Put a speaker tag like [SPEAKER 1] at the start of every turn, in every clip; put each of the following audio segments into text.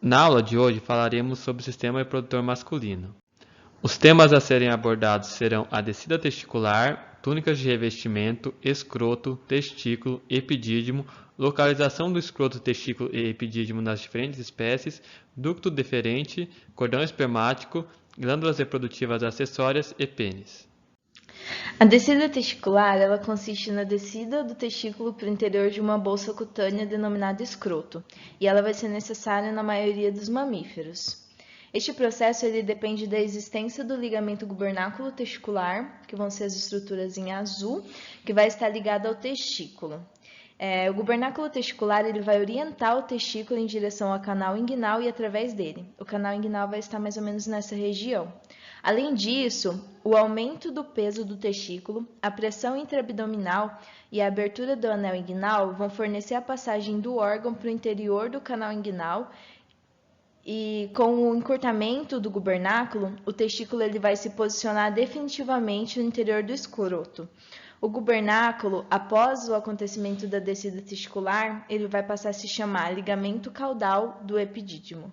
[SPEAKER 1] Na aula de hoje falaremos sobre o sistema reprodutor masculino. Os temas a serem abordados serão a descida testicular, túnicas de revestimento, escroto, testículo, epidídimo, localização do escroto, testículo e epidídimo nas diferentes espécies, ducto deferente, cordão espermático, glândulas reprodutivas acessórias e pênis.
[SPEAKER 2] A descida testicular, ela consiste na descida do testículo para o interior de uma bolsa cutânea denominada escroto, e ela vai ser necessária na maioria dos mamíferos. Este processo ele depende da existência do ligamento gubernáculo testicular, que vão ser as estruturas em azul, que vai estar ligado ao testículo. O gubernáculo testicular ele vai orientar o testículo em direção ao canal inguinal e através dele. O canal inguinal vai estar mais ou menos nessa região. Além disso, o aumento do peso do testículo, a pressão intraabdominal e a abertura do anel inguinal vão fornecer a passagem do órgão para o interior do canal inguinal. E com o encurtamento do gubernáculo, o testículo ele vai se posicionar definitivamente no interior do escroto. O gubernáculo, após o acontecimento da descida testicular, ele vai passar a se chamar ligamento caudal do epidídimo.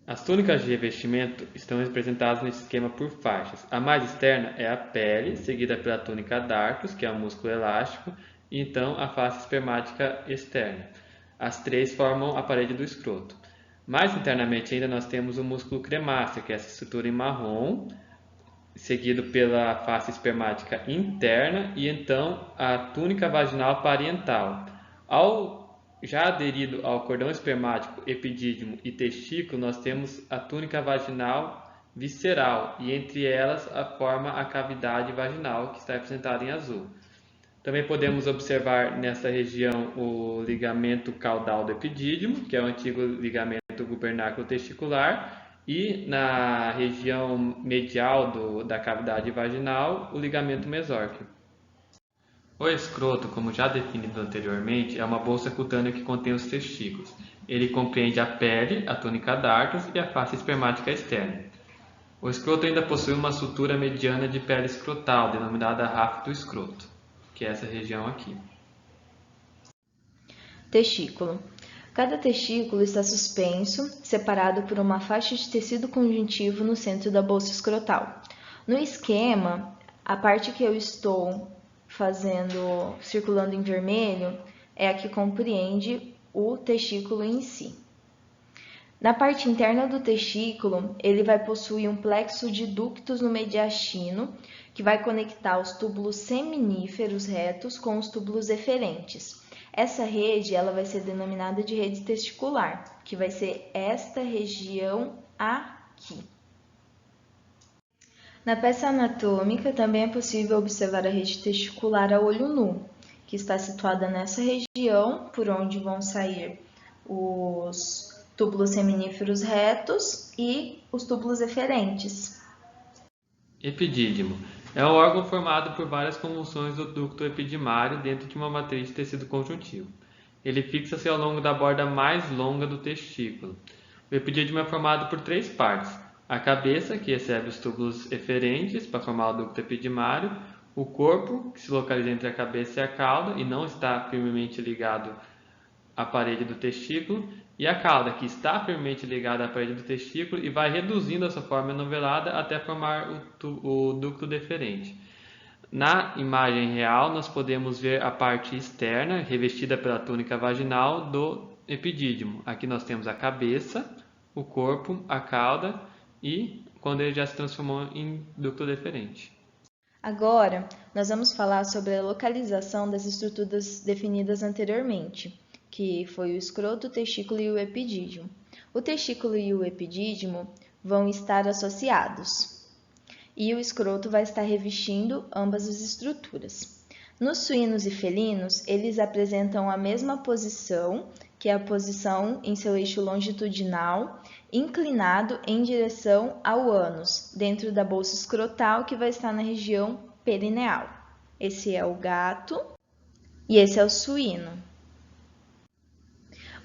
[SPEAKER 1] As túnicas de revestimento estão representadas nesse esquema por faixas. A mais externa é a pele, seguida pela túnica darcus, que é o músculo elástico, e então a face espermática externa. As três formam a parede do escroto. Mais internamente ainda nós temos o músculo cremáster, que é essa estrutura em marrom, seguido pela face espermática interna e então a túnica vaginal parietal. Já aderido ao cordão espermático, epidídimo e testículo, nós temos a túnica vaginal visceral e entre elas forma a cavidade vaginal, que está representada em azul. Também podemos observar nessa região o ligamento caudal do epidídimo, que é o antigo ligamento gubernáculo testicular, e na região medial da cavidade vaginal, o ligamento mesórquio. O escroto, como já definido anteriormente, é uma bolsa cutânea que contém os testículos. Ele compreende a pele, a túnica darcus e a face espermática externa. O escroto ainda possui uma sutura mediana de pele escrotal, denominada rafo do escroto, que é essa região aqui.
[SPEAKER 2] Testículo. Cada testículo está suspenso, separado por uma faixa de tecido conjuntivo no centro da bolsa escrotal. No esquema, a parte que eu estou circulando em vermelho, é a que compreende o testículo em si. Na parte interna do testículo, ele vai possuir um plexo de ductos no mediastino, que vai conectar os túbulos seminíferos retos com os túbulos eferentes. Essa rede ela vai ser denominada de rede testicular, que vai ser esta região aqui. Na peça anatômica, também é possível observar a rede testicular a olho nu, que está situada nessa região, por onde vão sair os túbulos seminíferos retos e os túbulos eferentes.
[SPEAKER 1] Epidídimo é um órgão formado por várias convulsões do ducto epidimário dentro de uma matriz de tecido conjuntivo. Ele fixa-se ao longo da borda mais longa do testículo. O epidídimo é formado por três partes: a cabeça, que recebe os túbulos eferentes para formar o ducto epidimário, o corpo, que se localiza entre a cabeça e a cauda e não está firmemente ligado à parede do testículo, e a cauda, que está firmemente ligada à parede do testículo e vai reduzindo a sua forma enovelada até formar o ducto deferente. Na imagem real, nós podemos ver a parte externa, revestida pela túnica vaginal do epidídimo. Aqui nós temos a cabeça, o corpo, a cauda e quando ele já se transformou em ducto deferente.
[SPEAKER 2] Agora, nós vamos falar sobre a localização das estruturas definidas anteriormente, que foi o escroto, o testículo e o epidídimo. O testículo e o epidídimo vão estar associados, e o escroto vai estar revestindo ambas as estruturas. Nos suínos e felinos, eles apresentam a mesma posição, que é a posição em seu eixo longitudinal, inclinado em direção ao ânus, dentro da bolsa escrotal, que vai estar na região perineal. Esse é o gato e esse é o suíno.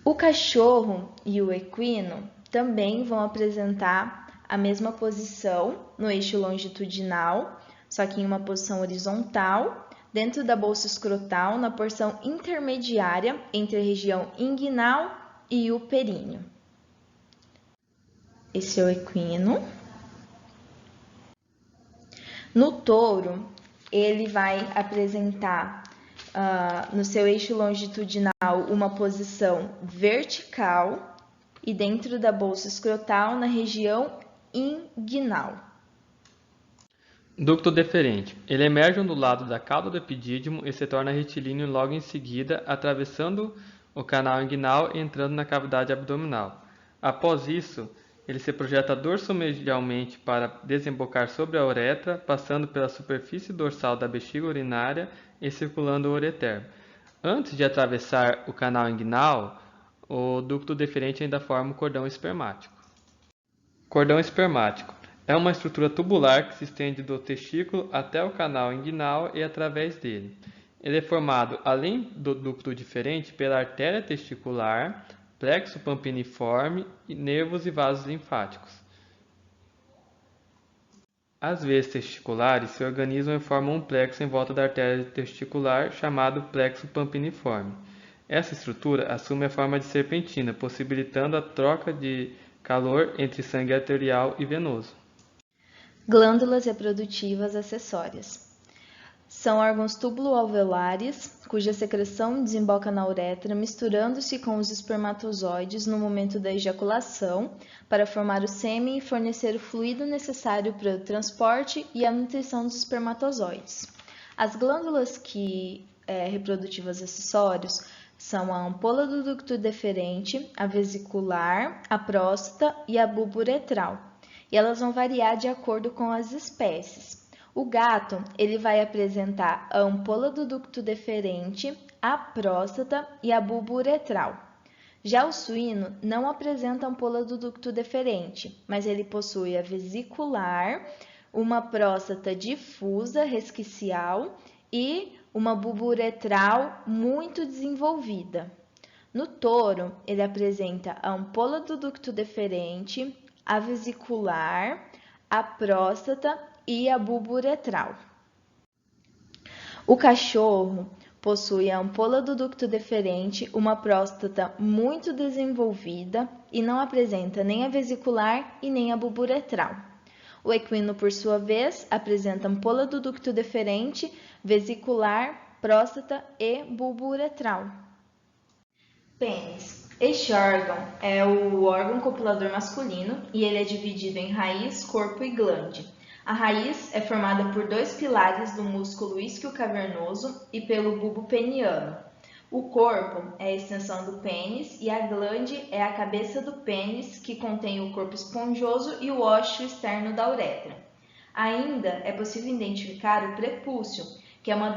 [SPEAKER 2] O cachorro e o equino também vão apresentar a mesma posição no eixo longitudinal, só que em uma posição horizontal, dentro da bolsa escrotal, na porção intermediária entre a região inguinal e o períneo. Esse é o equino. No touro, ele vai apresentar no seu eixo longitudinal uma posição vertical e dentro da bolsa escrotal na região inguinal.
[SPEAKER 1] Ducto deferente. Ele emerge ondulado da cauda do epidídimo e se torna retilíneo logo em seguida, atravessando o canal inguinal e entrando na cavidade abdominal. Após isso, ele se projeta dorsomedialmente para desembocar sobre a uretra, passando pela superfície dorsal da bexiga urinária e circulando o ureter. Antes de atravessar o canal inguinal, o ducto deferente ainda forma o cordão espermático. Cordão espermático. É uma estrutura tubular que se estende do testículo até o canal inguinal e através dele. Ele é formado, além do ducto deferente, pela artéria testicular, plexo pampiniforme, nervos e vasos linfáticos. As veias testiculares se organizam e formam um plexo em volta da artéria testicular, chamado plexo pampiniforme. Essa estrutura assume a forma de serpentina, possibilitando a troca de calor entre sangue arterial e venoso.
[SPEAKER 2] Glândulas reprodutivas acessórias. São órgãos túbulo-alveolares, cuja secreção desemboca na uretra, misturando-se com os espermatozoides no momento da ejaculação, para formar o sêmen e fornecer o fluido necessário para o transporte e a nutrição dos espermatozoides. As glândulas reprodutivas acessórias são a ampola do ducto deferente, a vesicular, a próstata e a bulbo uretral, e elas vão variar de acordo com as espécies. O gato, ele vai apresentar a ampola do ducto deferente, a próstata e a bulbo uretral. Já o suíno não apresenta ampola do ducto deferente, mas ele possui a vesicular, uma próstata difusa, resquicial e uma bulbo uretral muito desenvolvida. No touro, ele apresenta a ampola do ducto deferente, a vesicular, a próstata e a bulbo uretral. O cachorro possui a ampola do ducto deferente, uma próstata muito desenvolvida e não apresenta nem a vesicular e nem a bulbo uretral. O equino, por sua vez, apresenta ampola do ducto deferente, vesicular, próstata e bulbo uretral. Pênis. Este órgão é o órgão copulador masculino e ele é dividido em raiz, corpo e glande. A raiz é formada por dois pilares do músculo isquio-cavernoso e pelo bulbo peniano. O corpo é a extensão do pênis e a glande é a cabeça do pênis, que contém o corpo esponjoso e o ósseo externo da uretra. Ainda é possível identificar o prepúcio, que é uma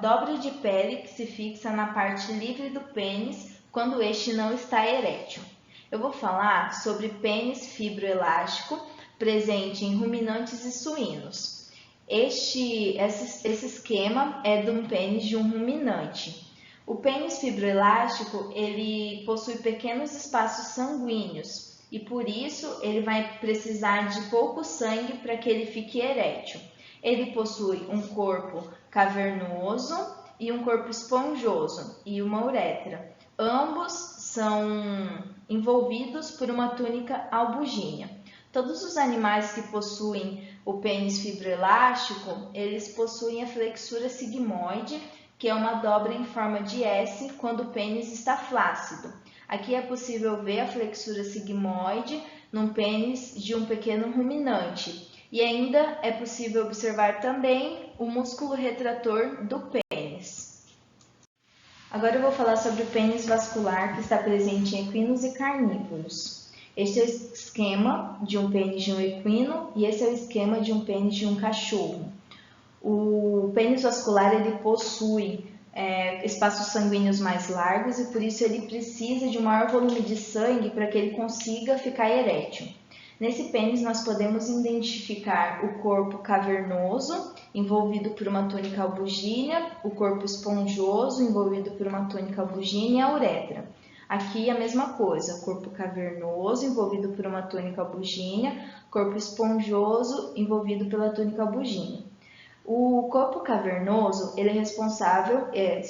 [SPEAKER 2] dobra de pele que se fixa na parte livre do pênis quando este não está erétil. Eu vou falar sobre pênis fibroelástico presente em ruminantes e suínos. Esse esquema é de um pênis de um ruminante. O pênis fibroelástico, ele possui pequenos espaços sanguíneos e por isso ele vai precisar de pouco sangue para que ele fique erétil. Ele possui um corpo cavernoso e um corpo esponjoso e uma uretra. Ambos são envolvidos por uma túnica albugínea. Todos os animais que possuem o pênis fibroelástico, eles possuem a flexura sigmoide, que é uma dobra em forma de S quando o pênis está flácido. Aqui é possível ver a flexura sigmoide num pênis de um pequeno ruminante. E ainda é possível observar também o músculo retrator do pênis. Agora eu vou falar sobre o pênis vascular, que está presente em equinos e carnívoros. Este é o esquema de um pênis de um equino e esse é o esquema de um pênis de um cachorro. O pênis vascular ele possui espaços sanguíneos mais largos e por isso ele precisa de um maior volume de sangue para que ele consiga ficar erétil. Nesse pênis nós podemos identificar o corpo cavernoso, envolvido por uma túnica albugínea, o corpo esponjoso, envolvido por uma túnica albugínea e a uretra. Aqui a mesma coisa, corpo cavernoso, envolvido por uma túnica albugínea, corpo esponjoso, envolvido pela túnica albugínea. O corpo cavernoso, ele é responsável,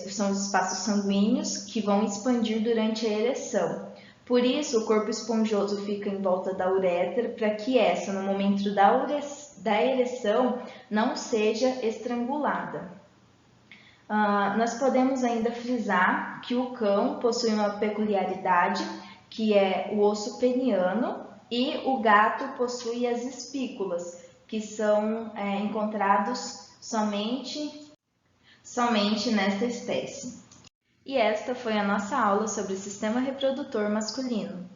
[SPEAKER 2] são os espaços sanguíneos que vão expandir durante a ereção. Por isso, o corpo esponjoso fica em volta da uretra para que essa, no momento da ereção, não seja estrangulada. Nós podemos ainda frisar que o cão possui uma peculiaridade, que é o osso peniano, e o gato possui as espículas, que são encontrados somente nesta espécie. E esta foi a nossa aula sobre o sistema reprodutor masculino.